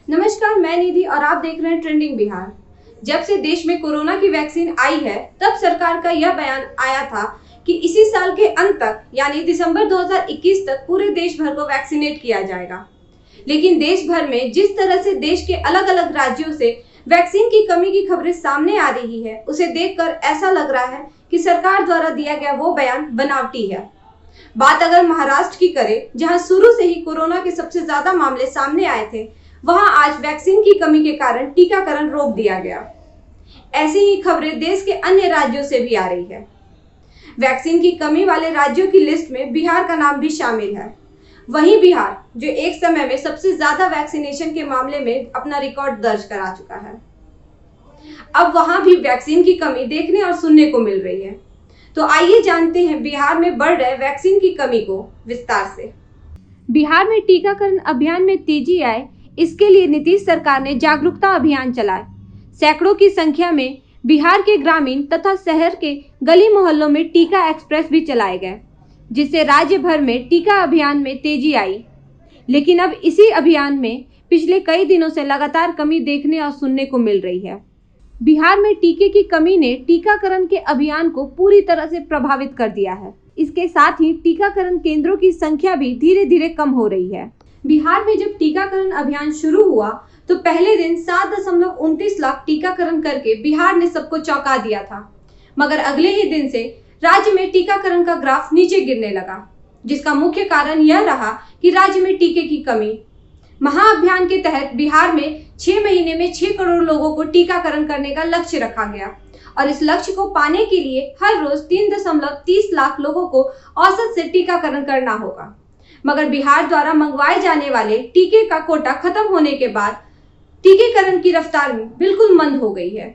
नमस्कार, मैं निधि और आप देख रहे हैं ट्रेंडिंग बिहार। जब से देश में कोरोना की वैक्सीन आई है, तब सरकार का यह बयान आया था कि इसी साल के अंत तक यानी दिसंबर 2021 तक पूरे देश भर को वैक्सीनेट किया जाएगा। लेकिन देश भर में जिस तरह से देश के अलग अलग राज्यों से वैक्सीन की कमी की खबरें सामने आ रही है, उसे देखकर ऐसा लग रहा है कि सरकार द्वारा दिया गया वो बयान बनावटी है। बात अगर महाराष्ट्र की करें, जहां शुरू से ही कोरोना के सबसे ज्यादा मामले सामने आए थे, वहां आज वैक्सीन की कमी के कारण टीकाकरण रोक दिया गया। ऐसी ही खबरें देश के अन्य राज्यों से भी आ रही है। वैक्सीन की कमी वाले राज्यों की लिस्ट में बिहार का नाम भी शामिल है। वहीं बिहार, जो एक समय में सबसे ज्यादा वैक्सीनेशन के मामले में अपना रिकॉर्ड दर्ज करा चुका है, अब वहां भी वैक्सीन की कमी देखने और सुनने को मिल रही है। तो आइए जानते हैं बिहार में बढ़ रहे वैक्सीन की कमी को विस्तार से। बिहार में टीकाकरण अभियान में तेजी आए, इसके लिए नीतीश सरकार ने जागरूकता अभियान चलाए। सैकड़ों की संख्या में बिहार के ग्रामीण तथा शहर के गली मोहल्लों में टीका एक्सप्रेस भी चलाए गए, जिससे राज्य भर में टीका अभियान में तेजी आई। लेकिन अब इसी अभियान में पिछले कई दिनों से लगातार कमी देखने और सुनने को मिल रही है। बिहार में टीके की कमी ने टीकाकरण के अभियान को पूरी तरह से प्रभावित कर दिया है। इसके साथ ही टीकाकरण केंद्रों की संख्या भी धीरे धीरे कम हो रही है। बिहार में जब टीकाकरण अभियान शुरू हुआ तो पहले दिन 7.29 लाख टीकाकरण करके बिहार ने सबको चौंका दिया था। मगर अगले ही दिन से राज्य में टीकाकरण का ग्राफ नीचे गिरने लगा, जिसका मुख्य कारण यह रहा कि राज्य में टीके की कमी। महाअभियान के तहत बिहार में 6 महीने में 6 करोड़ लोगों को टीकाकरण करने का लक्ष्य रखा गया और इस लक्ष्य को पाने के लिए हर रोज 3.30 लाख लोगों को औसत से टीकाकरण करना होगा। मगर बिहार द्वारा मंगवाए जाने वाले टीके का कोटा खत्म होने के बाद टीकाकरण की रफ्तार बिल्कुल मंद हो गई है।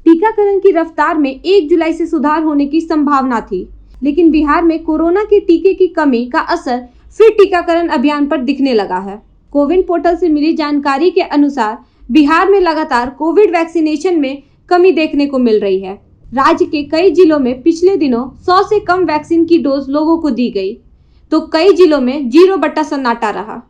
टीकाकरण की रफ्तार में 1 जुलाई से सुधार होने की संभावना थी, लेकिन बिहार में कोरोना के टीके की कमी का असर फिर टीकाकरण अभियान पर दिखने लगा है। कोविन पोर्टल से मिली जानकारी के अनुसार बिहार में लगातार कोविड वैक्सीनेशन में कमी देखने को मिल रही है। राज्य के कई जिलों में पिछले दिनों 100 से कम वैक्सीन की डोज लोगों को दी गई, तो कई जिलों में 0 बट्टा सन्नाटा रहा।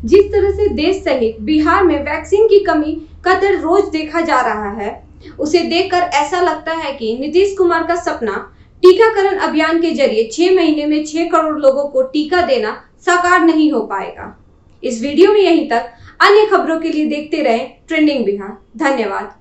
जिस तरह से देश सहित बिहार में वैक्सीन की कमी का दर रोज देखा जा रहा है, उसे देखकर ऐसा लगता है कि नीतीश कुमार का सपना टीकाकरण अभियान के जरिए 6 महीने में 6 करोड़ लोगों को टीका देना साकार नहीं हो पाएगा। इस वीडियो में यहीं तक। अन्य खबरों के लिए देखते रहें ट्रेंडिंग बिहार। धन्यवाद।